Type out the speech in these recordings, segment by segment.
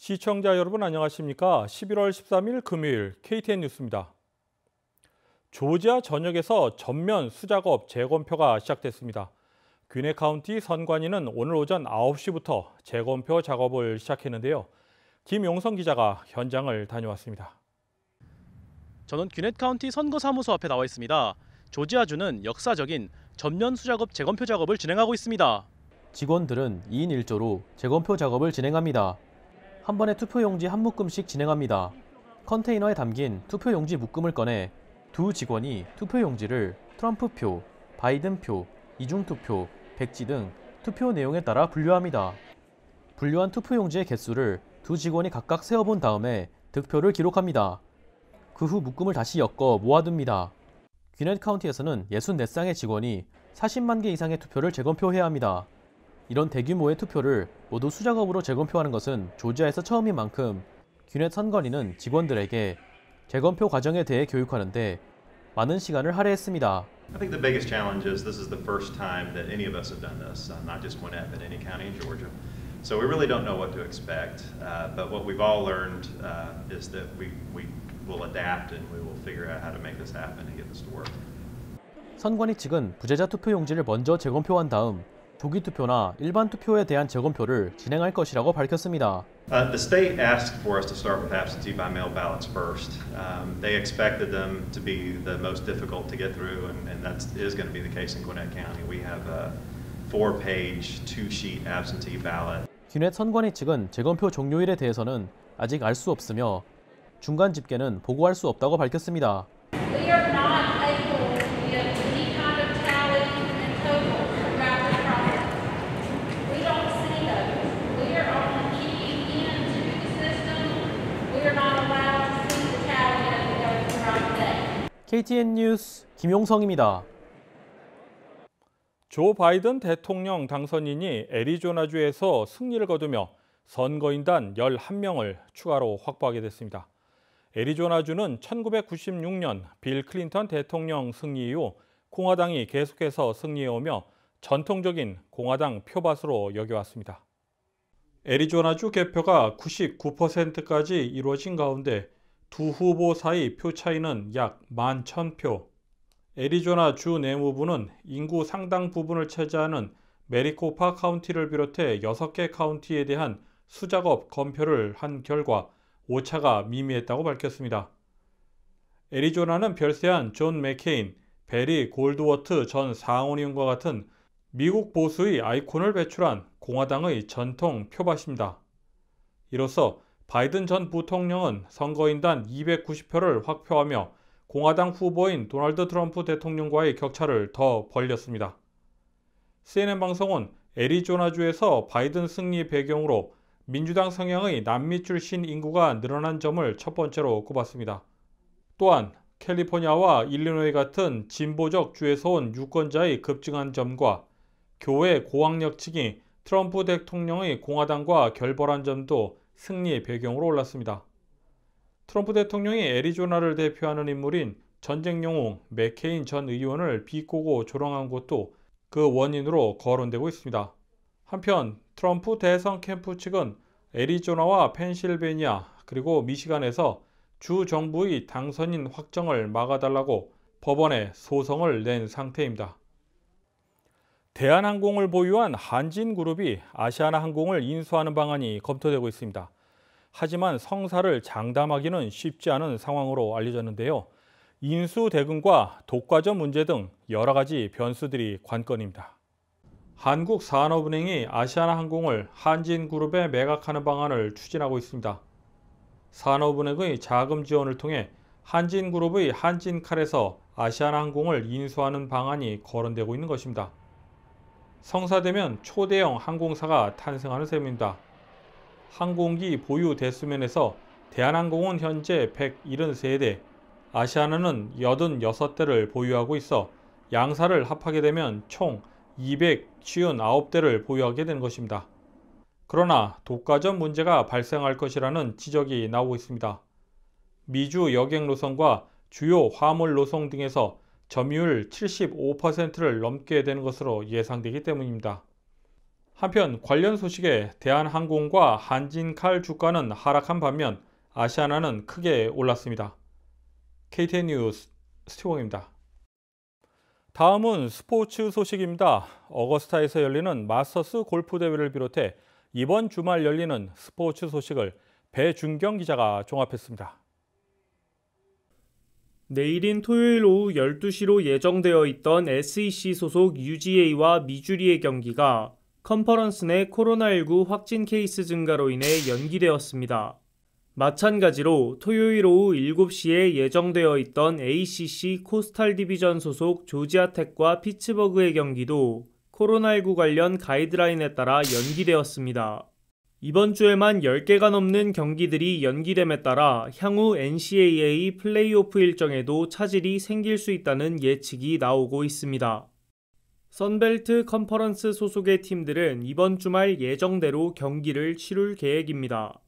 시청자 여러분 안녕하십니까? 11월 13일 금요일 KTN 뉴스입니다. 조지아 전역에서 전면 수작업 재검표가 시작됐습니다. 귀넷 카운티 선관위는 오늘 오전 9시부터 재검표 작업을 시작했는데요. 김용성 기자가 현장을 다녀왔습니다. 저는 귀넷 카운티 선거사무소 앞에 나와 있습니다. 조지아주는 역사적인 전면 수작업 재검표 작업을 진행하고 있습니다. 직원들은 2인 1조로 재검표 작업을 진행합니다. 한 번에 투표용지 한 묶음씩 진행합니다. 컨테이너에 담긴 투표용지 묶음을 꺼내 두 직원이 투표용지를 트럼프표, 바이든표, 이중투표, 백지 등 투표 내용에 따라 분류합니다. 분류한 투표용지의 개수를 두 직원이 각각 세어본 다음에 득표를 기록합니다. 그 후 묶음을 다시 엮어 모아둡니다. 귀넷 카운티에서는 64쌍의 직원이 40만 개 이상의 투표를 재검표해야 합니다. 이런 대규모의 투표를 모두 수작업으로 재검표하는 것은 조지아에서 처음인 만큼 귀넷 선관위는 직원들에게 재검표 과정에 대해 교육하는데 많은 시간을 할애했습니다. I think the biggest challenge is this is the first time that any of us have done this, not just Gwinnett, but any county in Georgia. So we really don't know what to expect, but what we've all learned is that we will adapt and we will figure out how to make this happen and get this to work. 선관위 측은 부재자 투표용지를 먼저 재검표한 다음 조기 투표나 일반 투표에 대한 재검표를 진행할 것이라고 밝혔습니다. The state asked for us to start with absentee by mail ballots first. They expected them to be the most difficult to get through, and that is going to be the case in Gwinnett County. We have a 4-page, 2-sheet absentee ballot. 귀넷 선관위 측은 재검표 종료일에 대해서는 아직 알 수 없으며 중간 집계는 보고할 수 없다고 밝혔습니다. KTN 뉴스 김용성입니다. 조 바이든 대통령 당선인이 애리조나주에서 승리를 거두며 선거인단 11명을 추가로 확보하게 됐습니다. 애리조나주는 1996년 빌 클린턴 대통령 승리 이후 공화당이 계속해서 승리해오며 전통적인 공화당 표밭으로 여겨왔습니다. 애리조나주 개표가 99%까지 이루어진 가운데 두 후보 사이 표 차이는 약 11,000표. 애리조나 주 내무부는 인구 상당 부분을 차지하는 메리코파 카운티를 비롯해 6개 카운티에 대한 수작업 검표를 한 결과 오차가 미미했다고 밝혔습니다. 애리조나는 별세한 존 맥케인, 베리 골드워트 전 상원의원과 같은 미국 보수의 아이콘을 배출한 공화당의 전통 표밭입니다. 이로써 바이든 전 부통령은 선거인단 290표를 확표하며 공화당 후보인 도널드 트럼프 대통령과의 격차를 더 벌렸습니다. CNN 방송은 애리조나주에서 바이든 승리 배경으로 민주당 성향의 남미 출신 인구가 늘어난 점을 첫 번째로 꼽았습니다. 또한 캘리포니아와 일리노이 같은 진보적 주에서 온 유권자의 급증한 점과 교회 고학력층이 트럼프 대통령의 공화당과 결벌한 점도 승리의 배경으로 올랐습니다. 트럼프 대통령이 애리조나를 대표하는 인물인 전쟁 영웅 맥케인 전 의원을 비꼬고 조롱한 것도 그 원인으로 거론되고 있습니다. 한편 트럼프 대선 캠프 측은 애리조나와 펜실베니아 그리고 미시간에서 주 정부의 당선인 확정을 막아달라고 법원에 소송을 낸 상태입니다. 대한항공을 보유한 한진그룹이 아시아나항공을 인수하는 방안이 검토되고 있습니다. 하지만 성사를 장담하기는 쉽지 않은 상황으로 알려졌는데요. 인수 대금과 독과점 문제 등 여러 가지 변수들이 관건입니다. 한국산업은행이 아시아나항공을 한진그룹에 매각하는 방안을 추진하고 있습니다. 산업은행의 자금 지원을 통해 한진그룹의 한진칼에서 아시아나항공을 인수하는 방안이 거론되고 있는 것입니다. 성사되면 초대형 항공사가 탄생하는 셈입니다. 항공기 보유 대수면에서 대한항공은 현재 173대, 아시아나는 86대를 보유하고 있어 양사를 합하게 되면 총 259대를 보유하게 되는 것입니다. 그러나 독과점 문제가 발생할 것이라는 지적이 나오고 있습니다. 미주 여객 노선과 주요 화물 노선 등에서 점유율 75%를 넘게 되는 것으로 예상되기 때문입니다. 한편 관련 소식에 대한항공과 한진칼 주가는 하락한 반면 아시아나는 크게 올랐습니다. KTN 뉴스 스티봉입니다. 다음은 스포츠 소식입니다. 어거스타에서 열리는 마스터스 골프 대회를 비롯해 이번 주말 열리는 스포츠 소식을 배준경 기자가 종합했습니다. 내일인 토요일 오후 12시로 예정되어 있던 SEC 소속 UGA와 미주리의 경기가 컨퍼런스 내 코로나19 확진 케이스 증가로 인해 연기되었습니다. 마찬가지로 토요일 오후 7시에 예정되어 있던 ACC 코스탈 디비전 소속 조지아텍과 피츠버그의 경기도 코로나19 관련 가이드라인에 따라 연기되었습니다. 이번 주에만 10개가 넘는 경기들이 연기됨에 따라 향후 NCAA 플레이오프 일정에도 차질이 생길 수 있다는 예측이 나오고 있습니다. 선벨트 컨퍼런스 소속의 팀들은 이번 주말 예정대로 경기를 치룰 계획입니다.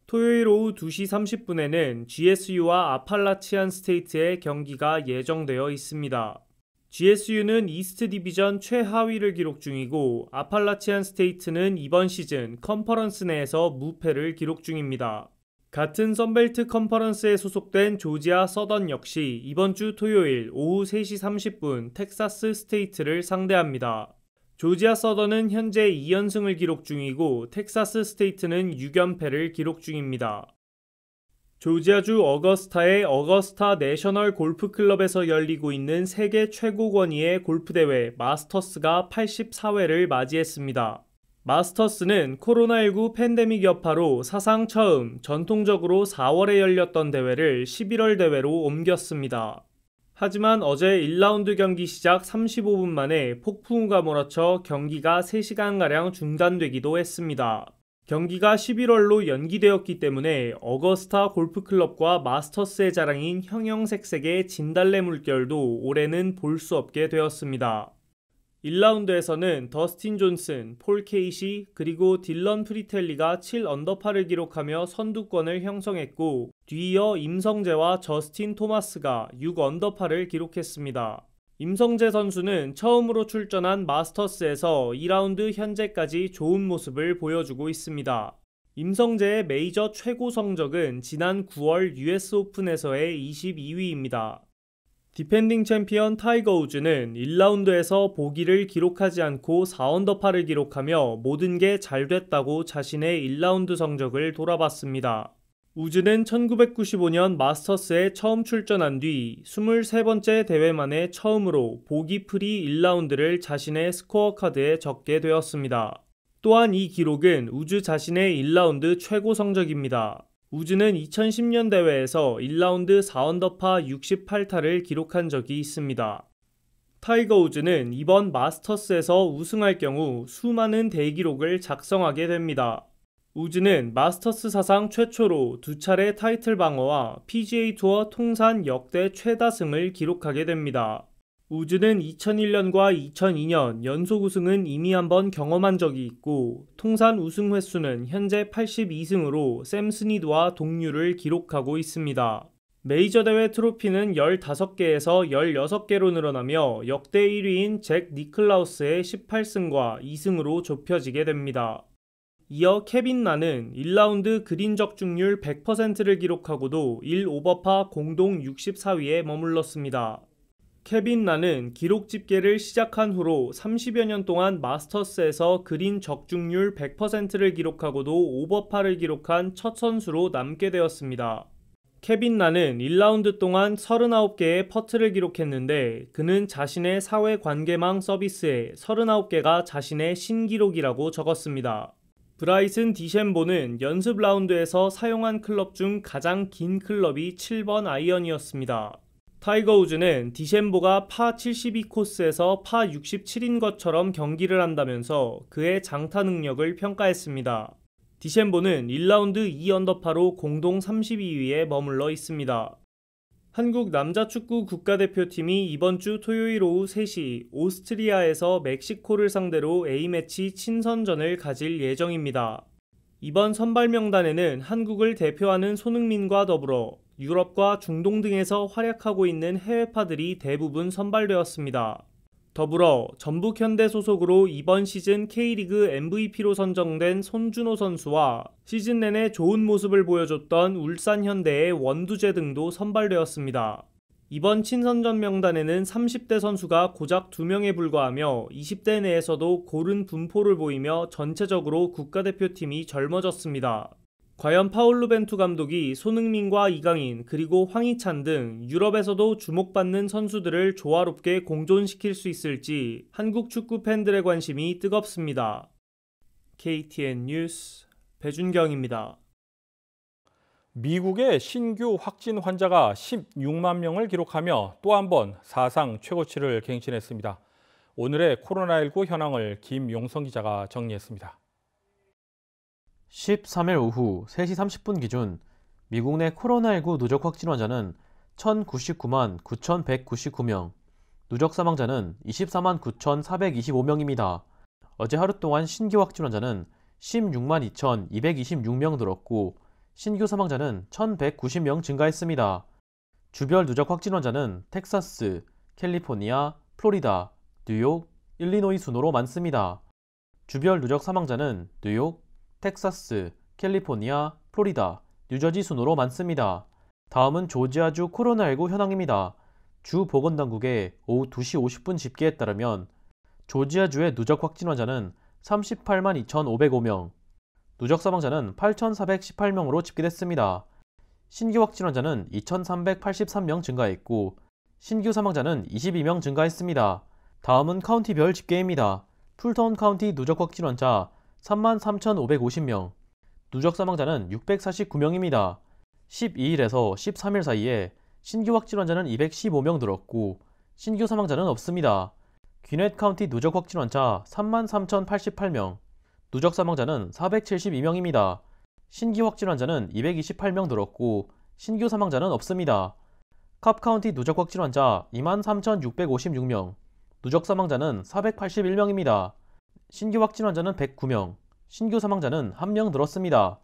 토요일 오후 2시 30분에는 GSU와 아팔라치안 스테이트의 경기가 예정되어 있습니다. GSU는 이스트 디비전 최하위를 기록 중이고 아팔라치안 스테이트는 이번 시즌 컨퍼런스 내에서 무패를 기록 중입니다. 같은 선벨트 컨퍼런스에 소속된 조지아 서던 역시 이번 주 토요일 오후 3시 30분 텍사스 스테이트를 상대합니다. 조지아 서던은 현재 2연승을 기록 중이고 텍사스 스테이트는 6연패를 기록 중입니다. 조지아주 어거스타의 어거스타 내셔널 골프 클럽에서 열리고 있는 세계 최고 권위의 골프 대회 마스터스가 84회를 맞이했습니다. 마스터스는 코로나19 팬데믹 여파로 사상 처음 전통적으로 4월에 열렸던 대회를 11월 대회로 옮겼습니다. 하지만 어제 1라운드 경기 시작 35분 만에 폭풍우가 몰아쳐 경기가 3시간가량 중단되기도 했습니다. 경기가 11월로 연기되었기 때문에 어거스타 골프클럽과 마스터스의 자랑인 형형색색의 진달래 물결도 올해는 볼 수 없게 되었습니다. 1라운드에서는 더스틴 존슨, 폴 케이시 그리고 딜런 프리텔리가 7언더파를 기록하며 선두권을 형성했고 뒤이어 임성재와 저스틴 토마스가 6언더파를 기록했습니다. 임성재 선수는 처음으로 출전한 마스터스에서 2라운드 현재까지 좋은 모습을 보여주고 있습니다. 임성재의 메이저 최고 성적은 지난 9월 US 오픈에서의 22위입니다. 디펜딩 챔피언 타이거 우즈는 1라운드에서 보기를 기록하지 않고 4언더파를 기록하며 모든 게 잘 됐다고 자신의 1라운드 성적을 돌아봤습니다. 우즈는 1995년 마스터스에 처음 출전한 뒤 23번째 대회 만에 처음으로 보기 프리 1라운드를 자신의 스코어 카드에 적게 되었습니다. 또한 이 기록은 우즈 자신의 1라운드 최고 성적입니다. 우즈는 2010년 대회에서 1라운드 4언더파 68타를 기록한 적이 있습니다. 타이거 우즈는 이번 마스터스에서 우승할 경우 수많은 대기록을 작성하게 됩니다. 우즈는 마스터스 사상 최초로 2차례 타이틀 방어와 PGA 투어 통산 역대 최다승을 기록하게 됩니다. 우즈는 2001년과 2002년 연속 우승은 이미 한번 경험한 적이 있고 통산 우승 횟수는 현재 82승으로 샘 스니드와 동률을 기록하고 있습니다. 메이저 대회 트로피는 15개에서 16개로 늘어나며 역대 1위인 잭 니클라우스의 18승과 2승으로 좁혀지게 됩니다. 이어 케빈 나는 1라운드 그린 적중률 100%를 기록하고도 1오버파 공동 64위에 머물렀습니다. 케빈 나는 기록 집계를 시작한 후로 30여 년 동안 마스터스에서 그린 적중률 100%를 기록하고도 오버파를 기록한 첫 선수로 남게 되었습니다. 케빈 나는 1라운드 동안 39개의 퍼트를 기록했는데 그는 자신의 사회관계망 서비스에 39개가 자신의 신기록이라고 적었습니다. 브라이슨 디셈보는 연습 라운드에서 사용한 클럽 중 가장 긴 클럽이 7번 아이언이었습니다. 타이거 우즈는 디셈보가 파 72 코스에서 파 67인 것처럼 경기를 한다면서 그의 장타 능력을 평가했습니다. 디셈보는 1라운드 2언더파로 공동 32위에 머물러 있습니다. 한국 남자축구 국가대표팀이 이번 주 토요일 오후 3시 오스트리아에서 멕시코를 상대로 A매치 친선전을 가질 예정입니다. 이번 선발 명단에는 한국을 대표하는 손흥민과 더불어 유럽과 중동 등에서 활약하고 있는 해외파들이 대부분 선발되었습니다. 더불어 전북현대 소속으로 이번 시즌 K리그 MVP로 선정된 손준호 선수와 시즌 내내 좋은 모습을 보여줬던 울산현대의 원두재 등도 선발되었습니다. 이번 친선전 명단에는 30대 선수가 고작 2명에 불과하며 20대 내에서도 고른 분포를 보이며 전체적으로 국가대표팀이 젊어졌습니다. 과연 파올루 벤투 감독이 손흥민과 이강인 그리고 황희찬 등 유럽에서도 주목받는 선수들을 조화롭게 공존시킬 수 있을지 한국 축구 팬들의 관심이 뜨겁습니다. KTN 뉴스 배준경입니다. 미국의 신규 확진 환자가 16만 명을 기록하며 또 한 번 사상 최고치를 갱신했습니다. 오늘의 코로나19 현황을 김용성 기자가 정리했습니다. 13일 오후 3시 30분 기준 미국 내 코로나19 누적 확진 환자는 1,099만 9,199명, 누적 사망자는 24만 9,425명입니다. 어제 하루 동안 신규 확진 환자는 16만 2,226명 늘었고 신규 사망자는 1,190명 증가했습니다. 주별 누적 확진 환자는 텍사스, 캘리포니아, 플로리다, 뉴욕, 일리노이 순으로 많습니다. 주별 누적 사망자는 뉴욕, 텍사스, 캘리포니아, 플로리다, 뉴저지 순으로 많습니다. 다음은 조지아주 코로나19 현황입니다. 주 보건당국의 오후 2시 50분 집계에 따르면 조지아주의 누적 확진 환자는 38만 2,505명, 누적 사망자는 8,418명으로 집계됐습니다. 신규 확진 환자는 2,383명 증가했고 신규 사망자는 22명 증가했습니다. 다음은 카운티별 집계입니다. 풀타운 카운티 누적 확진 환자 33,550명, 누적 사망자는 649명입니다. 12일에서 13일 사이에 신규 확진 환자는 215명 늘었고 신규 사망자는 없습니다. 귀넷 카운티 누적 확진 환자 33,088명, 누적 사망자는 472명입니다. 신규 확진 환자는 228명 늘었고 신규 사망자는 없습니다. 캅 카운티 누적 확진 환자 23,656명, 누적 사망자는 481명입니다. 신규 확진 환자는 109명, 신규 사망자는 1명 늘었습니다.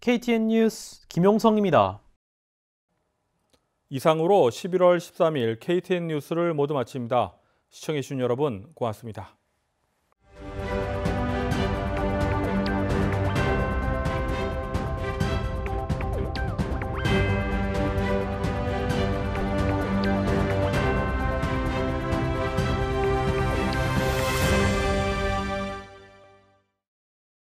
KTN 뉴스 김용성입니다. 이상으로 11월 13일 KTN 뉴스를 모두 마칩니다. 시청해주신 여러분 고맙습니다.